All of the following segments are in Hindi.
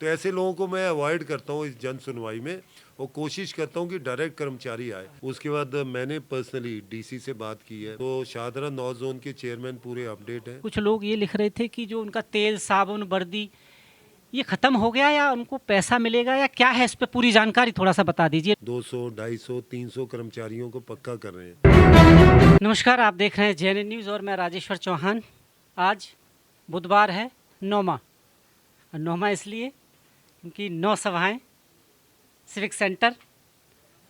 तो ऐसे लोगों को मैं अवॉइड करता हूँ इस जन सुनवाई में और कोशिश करता हूँ कि डायरेक्ट कर्मचारी आए। उसके बाद मैंने पर्सनली डीसी से बात की है, तो शाहदरा नॉर्थ जोन के चेयरमैन पूरे अपडेट हैं। कुछ लोग ये लिख रहे थे कि जो उनका तेल, साबुन, वर्दी ये ख़त्म हो गया या उनको पैसा मिलेगा या क्या है, इस पे पूरी जानकारी थोड़ा सा बता दीजिए। 200, 250, 300 कर्मचारियों को पक्का कर रहे हैं। नमस्कार, आप देख रहे हैं जेएनएन न्यूज़ और मैं राजेश्वर चौहान। आज बुधवार है, 9वां। और 9वां इसलिए क्योंकि 9 सभाएं सिविक सेंटर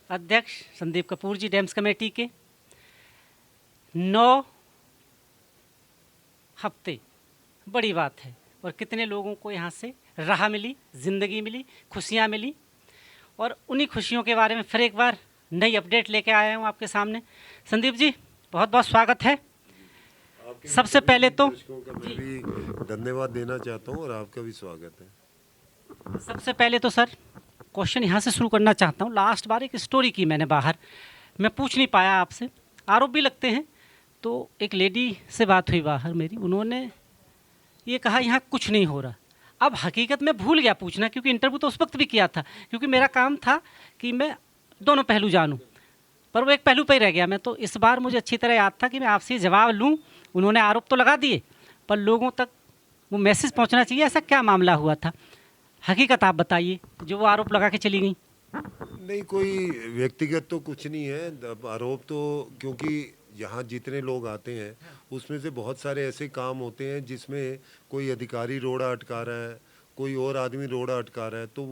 अध्यक्ष संदीप कपूर जी डैम्स कमेटी के 9 हफ्ते, बड़ी बात है। और कितने लोगों को यहाँ से राह मिली, ज़िंदगी मिली, खुशियाँ मिली, और उन्हीं खुशियों के बारे में फिर एक बार नई अपडेट लेके आया हूँ आपके सामने। संदीप जी, बहुत बहुत स्वागत है। सबसे पहले तो मैं भी धन्यवाद देना चाहता हूँ और आपका भी स्वागत है। सबसे पहले तो सर क्वेश्चन यहाँ से शुरू करना चाहता हूँ। लास्ट बार एक स्टोरी की मैंने बाहर, मैं पूछ नहीं पाया आपसे, आरोप भी लगते हैं। तो एक लेडी से बात हुई बाहर मेरी, उन्होंने ये कहा यहाँ कुछ नहीं हो रहा। अब हकीकत में भूल गया पूछना, क्योंकि इंटरव्यू तो उस वक्त भी किया था, क्योंकि मेरा काम था कि मैं दोनों पहलू जानूं, पर वो एक पहलू पर ही रह गया। मैं तो इस बार मुझे अच्छी तरह याद था कि मैं आपसे जवाब लूं। उन्होंने आरोप तो लगा दिए, पर लोगों तक वो मैसेज पहुंचना चाहिए, ऐसा क्या मामला हुआ था। हकीकत आप बताइए, जो वो आरोप लगा के चली गई। नहीं, कोई व्यक्तिगत तो कुछ नहीं है। अब आरोप तो, क्योंकि यहाँ जितने लोग आते हैं उसमें से बहुत सारे ऐसे काम होते हैं जिसमें कोई अधिकारी रोड़ा अटका रहा है, कोई और आदमी रोड़ा अटका रहा है, तो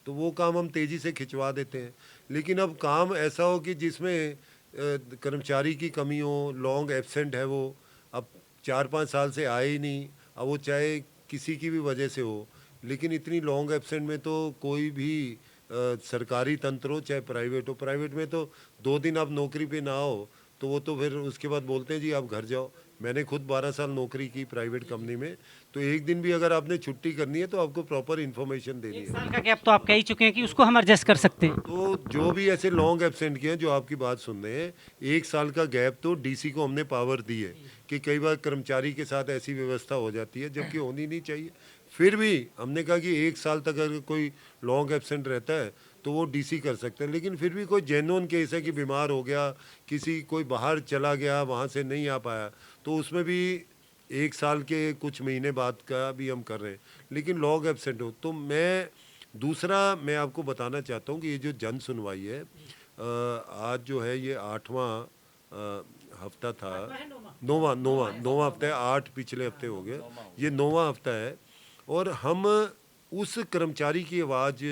वो काम हम तेज़ी से खिंचवा देते हैं। लेकिन अब काम ऐसा हो कि जिसमें कर्मचारी की कमी हो, लॉन्ग एब्सेंट है वो, अब 4-5 साल से आए ही नहीं, अब वो चाहे किसी की भी वजह से हो, लेकिन इतनी लॉन्ग एब्सेंट में तो कोई भी सरकारी तंत्र हो चाहे प्राइवेट हो, प्राइवेट में तो 2 दिन आप नौकरी पे ना हो तो वो तो फिर उसके बाद बोलते हैं जी आप घर जाओ। मैंने खुद 12 साल नौकरी की प्राइवेट कंपनी में, तो एक दिन भी अगर आपने छुट्टी करनी है तो आपको प्रॉपर इन्फॉर्मेशन देनी एक है। साल का गैप तो आप कह ही चुके हैं कि उसको हम एडजस्ट कर सकते हैं। तो जो भी ऐसे लॉन्ग एब्सेंट किए हैं, जो आपकी बात सुन रहे हैं, 1 साल का गैप तो डीसी को हमने पावर दी है कि कई बार कर्मचारी के साथ ऐसी व्यवस्था हो जाती है जबकि होनी नहीं चाहिए। फिर भी हमने कहा कि 1 साल तक अगर कोई लॉन्ग एब्सेंट रहता है तो वो डीसी कर सकते हैं। लेकिन फिर भी कोई जेन्युइन केस है कि बीमार हो गया, कोई बाहर चला गया, वहाँ से नहीं आ पाया, तो उसमें भी 1 साल के कुछ महीने बाद का भी हम कर रहे हैं। लेकिन लॉन्ग एब्सेंट हो तो मैं आपको बताना चाहता हूँ कि ये जो जन सुनवाई है, आज जो है ये 8वां हफ्ता था। 9वां हफ्ता है, 8 पिछले हफ्ते हो गए, ये 9वां हफ्ता है। और हम उस कर्मचारी की आवाज़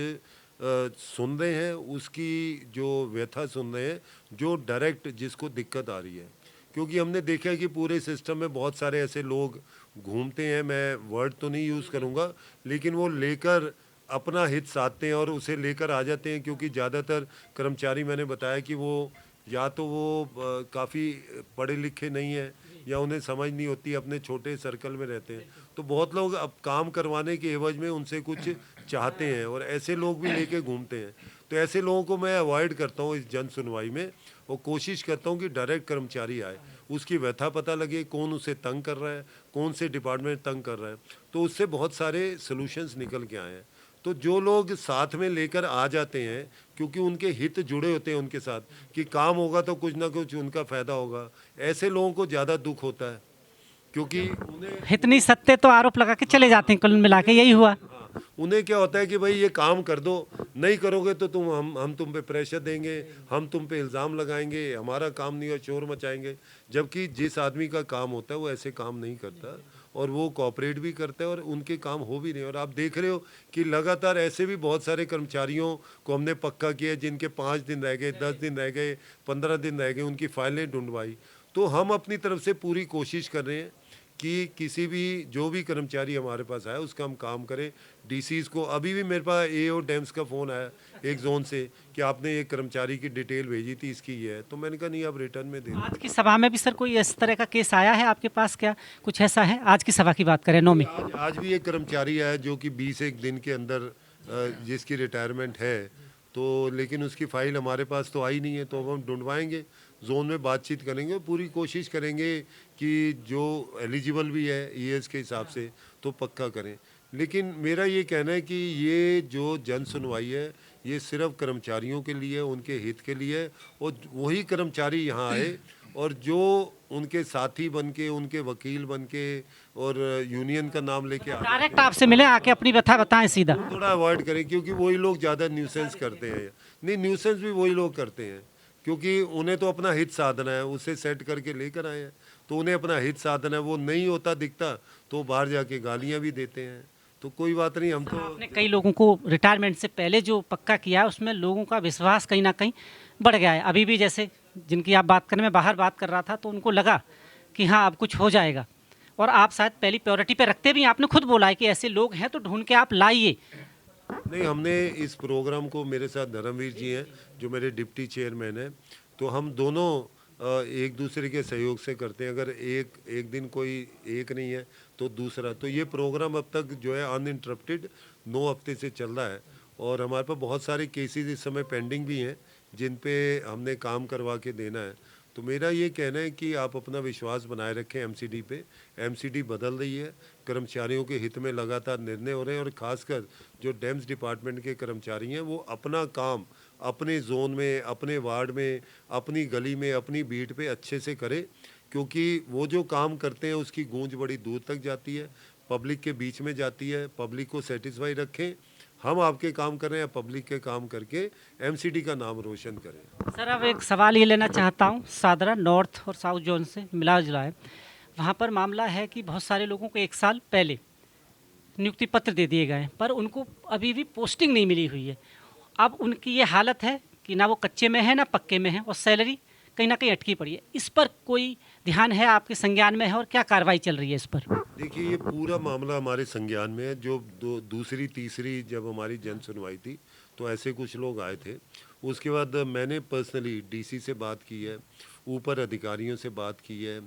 सुन रहे हैं, उसकी जो व्यथा सुन रहे हैं, जो डायरेक्ट जिसको दिक्कत आ रही है। क्योंकि हमने देखा है कि पूरे सिस्टम में बहुत सारे ऐसे लोग घूमते हैं, मैं वर्ड तो नहीं यूज़ करूँगा, लेकिन वो लेकर अपना हित साधते हैं और उसे लेकर आ जाते हैं। क्योंकि ज़्यादातर कर्मचारी, मैंने बताया कि वो या तो वो काफ़ी पढ़े लिखे नहीं हैं या उन्हें समझ नहीं होती, अपने छोटे सर्कल में रहते हैं। तो बहुत लोग अब काम करवाने के एवज में उनसे कुछ चाहते हैं और ऐसे लोग भी लेके घूमते हैं। तो ऐसे लोगों को मैं अवॉइड करता हूँ इस जन सुनवाई में और कोशिश करता हूँ कि डायरेक्ट कर्मचारी आए, उसकी व्यथा पता लगे, कौन उसे तंग कर रहा है, कौन से डिपार्टमेंट तंग कर रहा है, तो उससे बहुत सारे सॉल्यूशंस निकल के आए हैं। तो जो लोग साथ में लेकर आ जाते हैं, क्योंकि उनके हित जुड़े होते हैं उनके साथ कि काम होगा तो कुछ ना कुछ उनका फ़ायदा होगा, ऐसे लोगों को ज़्यादा दुख होता है। क्योंकि इतनी सत्य तो आरोप लगा के चले जाते हैं, कुल मिला के यही हुआ। उन्हें क्या होता है कि भाई ये काम कर दो, नहीं करोगे तो हम तुम पे प्रेशर देंगे, हम तुम पे इल्ज़ाम लगाएंगे, हमारा काम नहीं हो, शोर मचाएंगे। जबकि जिस आदमी का काम होता है वो ऐसे काम नहीं करता और वो कोऑपरेट भी करता है और उनके काम हो भी नहीं। और आप देख रहे हो कि लगातार ऐसे भी बहुत सारे कर्मचारियों को हमने पक्का किया जिनके 5 दिन रह गए, 10 दिन रह गए, 15 दिन रह गए, उनकी फाइलें ढूंढवाई। तो हम अपनी तरफ से पूरी कोशिश कर रहे हैं कि किसी भी जो भी कर्मचारी हमारे पास आया उसका हम काम करें। डीसीज को अभी भी मेरे पास एओ डैम्स का फ़ोन आया एक जोन से कि आपने एक कर्मचारी की डिटेल भेजी थी, इसकी ये है, तो मैंने कहा नहीं, आप रिटर्न में दे आज दो। की सभा में भी सर कोई इस तरह का केस आया है आपके पास, क्या कुछ ऐसा है? आज की सभा की बात करें, 9 में। आज भी एक कर्मचारी आया जो कि 20 दिन के अंदर जिसकी रिटायरमेंट है, तो लेकिन उसकी फ़ाइल हमारे पास तो आई नहीं है, तो अब हम ढूंढवाएंगे, जोन में बातचीत करेंगे, पूरी कोशिश करेंगे कि जो एलिजिबल भी है ईएस के हिसाब से तो पक्का करें। लेकिन मेरा ये कहना है कि ये जो जन सुनवाई है ये सिर्फ कर्मचारियों के लिए, उनके हित के लिए है, और वही कर्मचारी यहाँ आए और जो उनके साथी बन के, उनके वकील बन के और यूनियन का नाम लेके आ डायरेक्ट आपसे मिले, आके अपनी व्यथा बताएं सीधा। थोड़ा अवॉइड करें, क्योंकि वही लोग ज़्यादा न्यूसेंस करते हैं। नहीं, न्यूसेंस भी वही लोग करते हैं, क्योंकि उन्हें तो अपना हित साधना है, उसे सेट करके लेकर आए हैं, तो उन्हें अपना हित साधना है। वो नहीं होता दिखता तो बाहर जाके गालियाँ भी देते हैं। तो कोई बात नहीं, हम तो आपने कई लोगों को रिटायरमेंट से पहले जो पक्का किया है उसमें लोगों का विश्वास कहीं ना कहीं बढ़ गया है। अभी भी जैसे जिनकी आप बात करें, मैं बाहर बात कर रहा था तो उनको लगा कि हाँ अब कुछ हो जाएगा, और आप शायद पहली प्रायोरिटी पे रखते भी हैं। आपने खुद बोला है कि ऐसे लोग हैं तो ढूंढ के आप लाइए। नहीं, हमने इस प्रोग्राम को, मेरे साथ धर्मवीर जी हैं जो मेरे डिप्टी चेयरमैन हैं, तो हम दोनों एक दूसरे के सहयोग से करते हैं। अगर एक दिन कोई एक नहीं है तो दूसरा, तो ये प्रोग्राम अब तक जो है अनइंटरप्टेड 9 हफ्ते से चल रहा है, और हमारे पास बहुत सारे केसेस इस समय पेंडिंग भी हैं जिन पे हमने काम करवा के देना है। तो मेरा ये कहना है कि आप अपना विश्वास बनाए रखें एमसीडी पे। एमसीडी बदल रही है, कर्मचारियों के हित में लगातार निर्णय हो रहे हैं, और ख़ासकर जो डैम्स डिपार्टमेंट के कर्मचारी हैं वो अपना काम अपने जोन में, अपने वार्ड में, अपनी गली में, अपनी बीट पे अच्छे से करें, क्योंकि वो जो काम करते हैं उसकी गूंज बड़ी दूर तक जाती है, पब्लिक के बीच में जाती है। पब्लिक को सेटिस्फाई रखें। हम आपके काम कर रहे हैं, पब्लिक के काम करके एमसीडी का नाम रोशन करें। सर अब एक सवाल ये लेना चाहता हूँ, सादरा नॉर्थ और साउथ जोन से मिला जुला है। वहाँ पर मामला है कि बहुत सारे लोगों को 1 साल पहले नियुक्ति पत्र दे दिए गए हैं, पर उनको अभी भी पोस्टिंग नहीं मिली हुई है। अब उनकी ये हालत है कि ना वो कच्चे में है ना पक्के में है, और सैलरी कहीं ना कहीं अटकी पड़ी है। इस पर कोई ध्यान है, आपके संज्ञान में है, और क्या कार्रवाई चल रही है इस पर? देखिए, ये पूरा मामला हमारे संज्ञान में है। जो दूसरी तीसरी जब हमारी जन सुनवाई थी तो ऐसे कुछ लोग आए थे। उसके बाद मैंने पर्सनली डीसी से बात की है, ऊपर अधिकारियों से बात की है,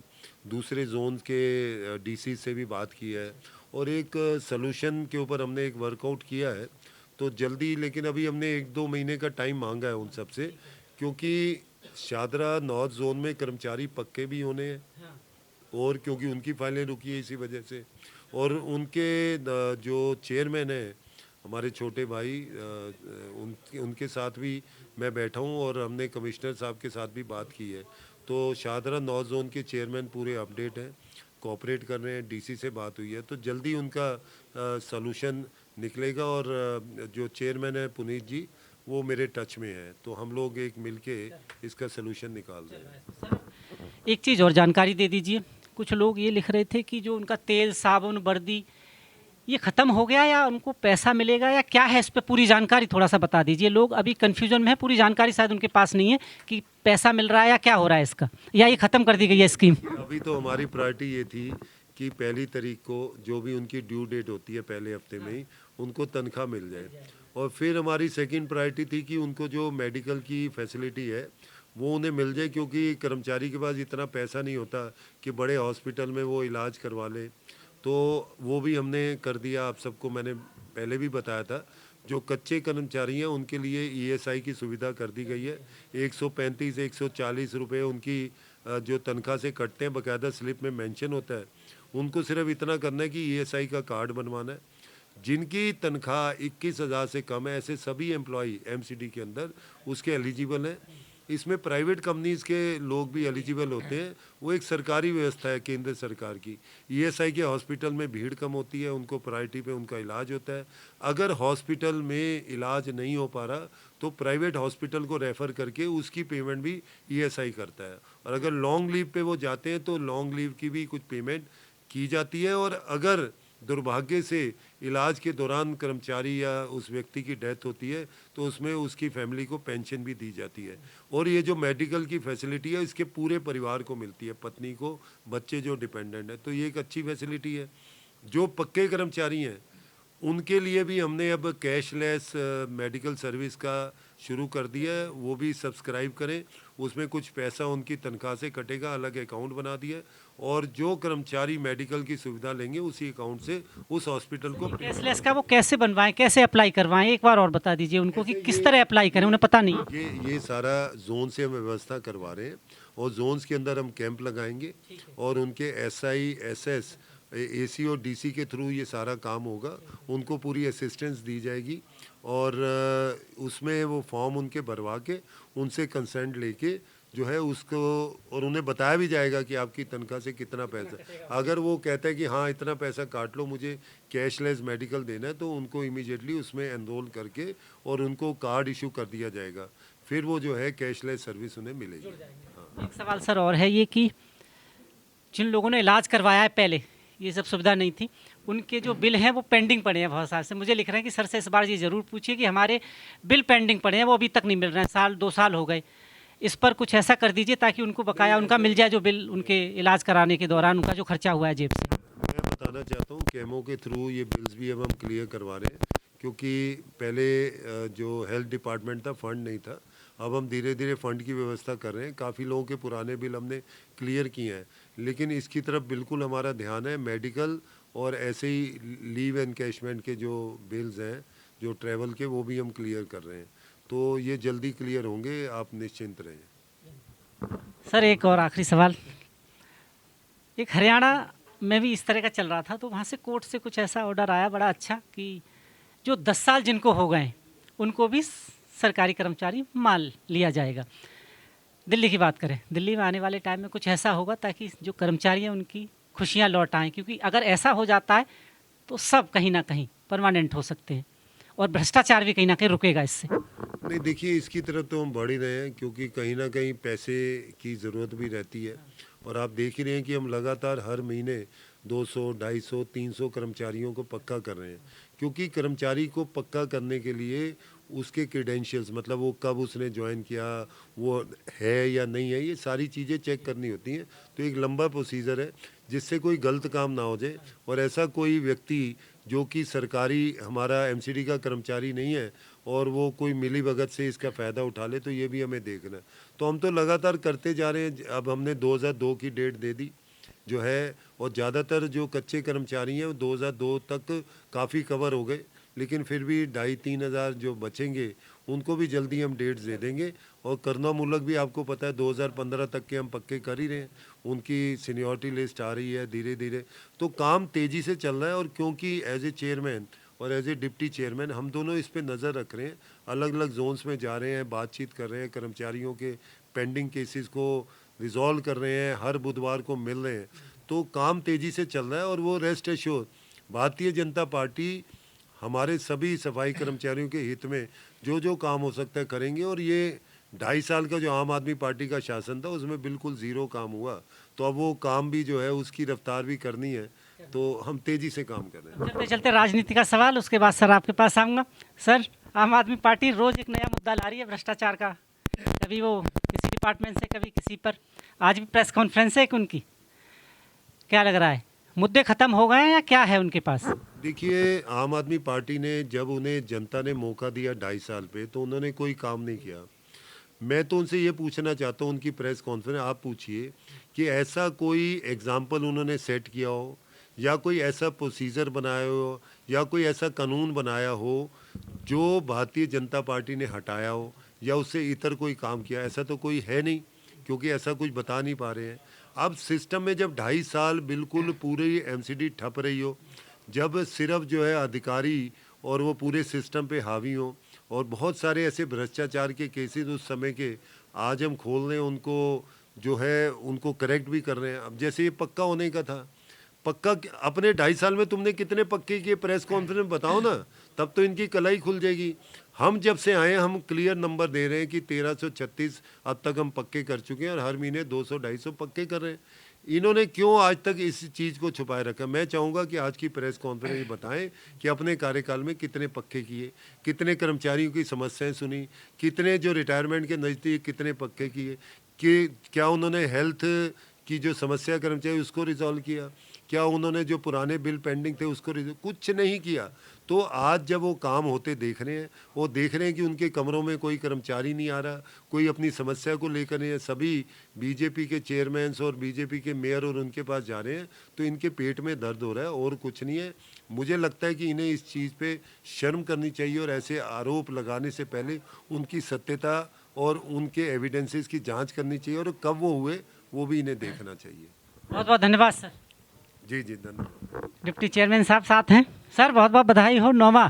दूसरे जोन के डीसी से भी बात की है, और एक सलूशन के ऊपर हमने एक वर्कआउट किया है। तो जल्दी, लेकिन अभी हमने 1-2 महीने का टाइम मांगा है उन सब से, क्योंकि शादरा नॉर्थ जोन में कर्मचारी पक्के भी होने हैं, और क्योंकि उनकी फाइलें रुकी है इसी वजह से, और उनके जो चेयरमैन हैं हमारे छोटे भाई, उनके साथ भी मैं बैठा हूँ, और हमने कमिश्नर साहब के साथ भी बात की है। तो शादरा नॉर्थ जोन के चेयरमैन पूरे अपडेट हैं, कोऑपरेट कर रहे हैं। डीसी से बात हुई है, तो जल्दी उनका सलूशन निकलेगा। और जो चेयरमैन है पुनीत जी, वो मेरे टच में है, तो हम लोग एक मिलके इसका सलूशन निकाल रहे हैं। एक चीज़ और जानकारी दे दीजिए। कुछ लोग ये लिख रहे थे कि जो उनका तेल, साबुन, वर्दी ये ख़त्म हो गया, या उनको पैसा मिलेगा, या क्या है इस पे पूरी जानकारी थोड़ा सा बता दीजिए। लोग अभी कन्फ्यूजन में है, पूरी जानकारी शायद उनके पास नहीं है कि पैसा मिल रहा है या क्या हो रहा है इसका, या ये ख़त्म कर दी गई है स्कीम। अभी तो हमारी प्रायोरिटी ये थी कि 1 तारीख को जो भी उनकी ड्यू डेट होती है पहले हफ्ते में ही उनको तनख्वाह मिल जाए, और फिर हमारी सेकंड प्रायोरिटी थी कि उनको जो मेडिकल की फैसिलिटी है वो उन्हें मिल जाए, क्योंकि कर्मचारी के पास इतना पैसा नहीं होता कि बड़े हॉस्पिटल में वो इलाज करवा ले। तो वो भी हमने कर दिया। आप सबको मैंने पहले भी बताया था, जो कच्चे कर्मचारी हैं उनके लिए ईएसआई की सुविधा कर दी गई है। 135-140 रुपये उनकी जो तनख्वाह से कटते हैं, बाकायदा स्लिप में मेंशन होता है। उनको सिर्फ इतना करना है कि ईएसआई का कार्ड बनवाना है। जिनकी तनख्वाह 21,000 से कम है, ऐसे सभी एम्प्लॉई एमसीडी के अंदर उसके एलिजिबल हैं। इसमें प्राइवेट कंपनीज के लोग भी एलिजिबल होते हैं। वो एक सरकारी व्यवस्था है केंद्र सरकार की। ईएसआई के हॉस्पिटल में भीड़ कम होती है, उनको प्रायोरिटी पे उनका इलाज होता है। अगर हॉस्पिटल में इलाज नहीं हो पा रहा तो प्राइवेट हॉस्पिटल को रेफ़र करके उसकी पेमेंट भी ईएसआई करता है। और अगर लॉन्ग लीव पे वो जाते हैं तो लॉन्ग लीव की भी कुछ पेमेंट की जाती है। और अगर दुर्भाग्य से इलाज के दौरान कर्मचारी या उस व्यक्ति की डेथ होती है तो उसमें उसकी फैमिली को पेंशन भी दी जाती है। और ये जो मेडिकल की फैसिलिटी है इसके पूरे परिवार को मिलती है, पत्नी को, बच्चे जो डिपेंडेंट है, तो ये एक अच्छी फैसिलिटी है। जो पक्के कर्मचारी हैं उनके लिए भी हमने अब कैशलेस मेडिकल सर्विस का शुरू कर दिया है। वो भी सब्सक्राइब करें, उसमें कुछ पैसा उनकी तनख्वाह से कटेगा, अलग अकाउंट बना दिया है, और जो कर्मचारी मेडिकल की सुविधा लेंगे उसी अकाउंट से उस हॉस्पिटल को कैशलेस का वो कैसे बनवाएं, कैसे अप्लाई करवाएं, एक बार और बता दीजिए उनको कि किस तरह अप्लाई करें, उन्हें पता नहीं। ये सारा जोन से हम व्यवस्था करवा रहे हैं, और जोन्स के अंदर हम कैंप लगाएंगे, और उनके एसआई, एसएस एसी और डीसी के थ्रू ये सारा काम होगा, उनको पूरी असिस्टेंस दी जाएगी और उसमें वो फॉर्म उनके भरवा के उनसे कंसेंट लेके जो है उसको, और उन्हें बताया भी जाएगा कि आपकी तनख्वाह से कितना पैसा, अगर वो कहते हैं कि हाँ इतना पैसा काट लो, मुझे कैशलेस मेडिकल देना है, तो उनको इमीडिएटली उसमें एनरोल करके और उनको कार्ड इशू कर दिया जाएगा, फिर वो जो है कैशलेस सर्विस उन्हें मिलेगी। एक सवाल सर और है ये कि जिन लोगों ने इलाज करवाया है पहले, ये सब सुविधा नहीं थी, उनके जो बिल हैं वो पेंडिंग पड़े हैं बहुत साल से। मुझे लिख रहे हैं कि सर से इस बार ये ज़रूर पूछिए कि हमारे बिल पेंडिंग पड़े हैं, वो अभी तक नहीं मिल रहे हैं, साल 2 साल हो गए। इस पर कुछ ऐसा कर दीजिए ताकि उनको बकाया उनका मिल जाए, जो बिल उनके इलाज कराने के दौरान उनका जो खर्चा हुआ है जेब से। मैं बताना चाहता हूँ केमो के थ्रू ये बिल्स भी अब हम क्लियर करवा रहे हैं, क्योंकि पहले जो हेल्थ डिपार्टमेंट था फंड नहीं था, अब हम धीरे धीरे फंड की व्यवस्था कर रहे हैं। काफ़ी लोगों के पुराने बिल हमने क्लियर किए हैं, लेकिन इसकी तरफ बिल्कुल हमारा ध्यान है। मेडिकल और ऐसे ही लीव एनकैशमेंट के जो बिल्स हैं, जो ट्रैवल के, वो भी हम क्लियर कर रहे हैं, तो ये जल्दी क्लियर होंगे, आप निश्चिंत रहें। सर एक और आखिरी सवाल, एक हरियाणा में भी इस तरह का चल रहा था, तो वहाँ से कोर्ट से कुछ ऐसा ऑर्डर आया बड़ा अच्छा कि जो 10 साल जिनको हो गए उनको भी सरकारी कर्मचारी मान लिया जाएगा। दिल्ली की बात करें, दिल्ली में आने वाले टाइम में कुछ ऐसा होगा ताकि जो कर्मचारी हैं उनकी खुशियाँ लौट आएँ, क्योंकि अगर ऐसा हो जाता है तो सब कहीं ना कहीं परमानेंट हो सकते हैं और भ्रष्टाचार भी कहीं ना कहीं रुकेगा इससे। नहीं देखिए, इसकी तरफ तो हम बढ़ ही रहे हैं, क्योंकि कहीं ना कहीं पैसे की ज़रूरत भी रहती है, और आप देख ही रहे हैं कि हम लगातार हर महीने 200, 250, 300 कर्मचारियों को पक्का कर रहे हैं, क्योंकि कर्मचारी को पक्का करने के लिए उसके क्रेडेंशियल्स, मतलब वो कब उसने ज्वाइन किया, वो है या नहीं है, ये सारी चीज़ें चेक करनी होती हैं। तो एक लंबा प्रोसीजर है जिससे कोई गलत काम ना हो जाए, और ऐसा कोई व्यक्ति जो कि सरकारी हमारा एमसीडी का कर्मचारी नहीं है और वो कोई मिली भगत से इसका फ़ायदा उठा ले, तो ये भी हमें देखना है। तो हम तो लगातार करते जा रहे हैं। अब हमने 2002 की डेट दे दी जो है, और ज़्यादातर जो कच्चे कर्मचारी हैं वो 2002 तक काफ़ी कवर हो गए, लेकिन फिर भी 2,500-3 हज़ार जो बचेंगे उनको भी जल्दी हम डेट्स दे देंगे। और करुणा मूलक भी आपको पता है 2015 तक के हम पक्के कर ही रहे हैं, उनकी सीनियरिटी लिस्ट आ रही है धीरे धीरे, तो काम तेज़ी से चल रहा है। और क्योंकि एज ए चेयरमैन और एज ए डिप्टी चेयरमैन हम दोनों इस पर नज़र रख रहे हैं, अलग अलग जोन्स में जा रहे हैं, बातचीत कर रहे हैं, कर्मचारियों के पेंडिंग केसेस को रिजॉल्व कर रहे हैं, हर बुधवार को मिल रहे हैं, तो काम तेज़ी से चल रहा है। और वो rest assure, Bharatiya Janata party हमारे सभी सफाई कर्मचारियों के हित में जो जो काम हो सकता है करेंगे। और ये 2.5 साल का जो आम आदमी पार्टी का शासन था उसमें बिल्कुल ज़ीरो काम हुआ, तो अब वो काम भी जो है उसकी रफ्तार भी करनी है, तो हम तेज़ी से काम कर रहे हैं। चलते चलते राजनीति का सवाल, उसके बाद सर आपके पास आऊँगा। सर, आम आदमी पार्टी रोज़ एक नया मुद्दा ला रही है भ्रष्टाचार का, कभी वो किसी डिपार्टमेंट से, कभी किसी पर। आज भी प्रेस कॉन्फ्रेंस है एक उनकी, क्या लग रहा है, मुद्दे ख़त्म हो गए हैं या क्या है उनके पास? देखिए, आम आदमी पार्टी ने जब उन्हें जनता ने मौका दिया 2.5 साल पे, तो उन्होंने कोई काम नहीं किया। मैं तो उनसे ये पूछना चाहता हूँ, उनकी प्रेस कॉन्फ्रेंस आप पूछिए कि ऐसा कोई एग्जाम्पल उन्होंने सेट किया हो, या कोई ऐसा प्रोसीजर बनाया हो, या कोई ऐसा कानून बनाया हो जो भारतीय जनता पार्टी ने हटाया हो, या उससे इतर कोई काम किया। ऐसा तो कोई है नहीं, क्योंकि ऐसा कुछ बता नहीं पा रहे हैं। अब सिस्टम में जब 2.5 साल बिल्कुल पूरी एमसीडी ठप रही हो, जब सिर्फ जो है अधिकारी और वो पूरे सिस्टम पे हावी हों, और बहुत सारे ऐसे भ्रष्टाचार के केसेस उस समय के आज हम खोल रहे हैं, उनको जो है उनको करेक्ट भी कर रहे हैं। अब जैसे ये पक्का होने का था, पक्का अपने 2.5 साल में तुमने कितने पक्के किए, प्रेस कॉन्फ्रेंस में बताओ ना, तब तो इनकी कलाई खुल जाएगी। हम जब से आए हम क्लियर नंबर दे रहे हैं कि 1336 अब तक हम पक्के कर चुके हैं, और हर महीने 200-250 पक्के कर रहे हैं। इन्होंने क्यों आज तक इस चीज़ को छुपाए रखा? मैं चाहूँगा कि आज की प्रेस कॉन्फ्रेंस बताएं कि अपने कार्यकाल में कितने पक्के किए, कितने कर्मचारियों की समस्याएं सुनी, कितने जो रिटायरमेंट के नज़दीक कितने पक्के किए, कि क्या उन्होंने हेल्थ की जो समस्या कर्मचारी उसको रिजॉल्व किया, क्या उन्होंने जो पुराने बिल पेंडिंग थे उसको कुछ नहीं किया। तो आज जब वो काम होते देख रहे हैं, वो देख रहे हैं कि उनके कमरों में कोई कर्मचारी नहीं आ रहा, कोई अपनी समस्या को लेकर नहीं है, सभी बीजेपी के चेयरमैन्स और बीजेपी के मेयर और उनके पास जा रहे हैं, तो इनके पेट में दर्द हो रहा है और कुछ नहीं है। मुझे लगता है कि इन्हें इस चीज़ पे शर्म करनी चाहिए, और ऐसे आरोप लगाने से पहले उनकी सत्यता और उनके एविडेंसेस की जाँच करनी चाहिए, और कब वो हुए वो भी इन्हें देखना चाहिए। बहुत बहुत धन्यवाद सर। जी जी धन्यवाद। डिप्टी चेयरमैन साहब साथ हैं। सर बहुत बहुत बधाई हो, 9वां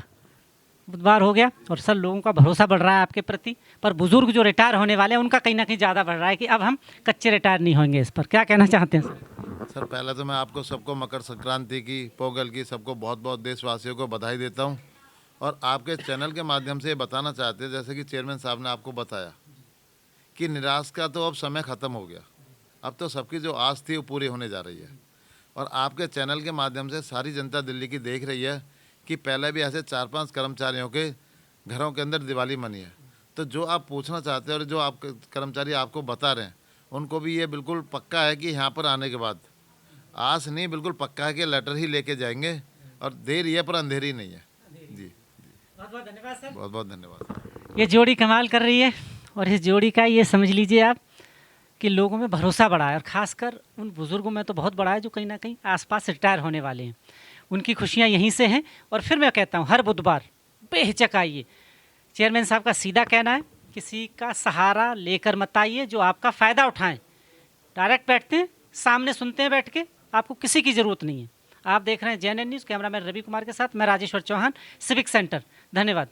बुधवार हो गया और सर लोगों का भरोसा बढ़ रहा है आपके प्रति। पर बुजुर्ग जो रिटायर होने वाले हैं उनका कहीं ना कहीं ज़्यादा बढ़ रहा है कि अब हम कच्चे रिटायर नहीं होंगे। इस पर क्या कहना चाहते हैं सर? सर पहले तो मैं आपको सबको मकर संक्रांति की, पोंगल की, सबको बहुत बहुत देशवासियों को बधाई देता हूं। और आपके चैनल के माध्यम से ये बताना चाहते हैं, जैसे कि चेयरमैन साहब ने आपको बताया कि निराश का तो अब समय ख़त्म हो गया, अब तो सबकी जो आस थी वो पूरी होने जा रही है। और आपके चैनल के माध्यम से सारी जनता दिल्ली की देख रही है कि पहले भी ऐसे 4-5 कर्मचारियों के घरों के अंदर दिवाली मनी है। तो जो आप पूछना चाहते हैं और जो आप कर्मचारी आपको बता रहे हैं, उनको भी ये बिल्कुल पक्का है कि यहाँ पर आने के बाद आस नहीं, बिल्कुल पक्का है कि लेटर ही लेके जाएंगे। और देर ये पर अंधेरी नहीं है। जी बहुत बहुत धन्यवाद सर। बहुत बहुत धन्यवाद। ये जोड़ी कमाल कर रही है और इस जोड़ी का ये समझ लीजिए आप कि लोगों में भरोसा बढ़ा है और ख़ासकर उन बुज़ुर्गों में तो बहुत बड़ा है जो कहीं ना कहीं आसपास रिटायर होने वाले हैं। उनकी खुशियाँ यहीं से हैं। और फिर मैं कहता हूँ हर बुधवार बेहिचक आइए। चेयरमैन साहब का सीधा कहना है, किसी का सहारा लेकर मत आइए जो आपका फ़ायदा उठाएं। डायरेक्ट बैठते हैं, सामने सुनते हैं बैठ के, आपको किसी की ज़रूरत नहीं है। आप देख रहे हैं JNN news, cameraman Ravi Kumar के साथ मैं राजेश्वर चौहान, सिविक सेंटर। धन्यवाद।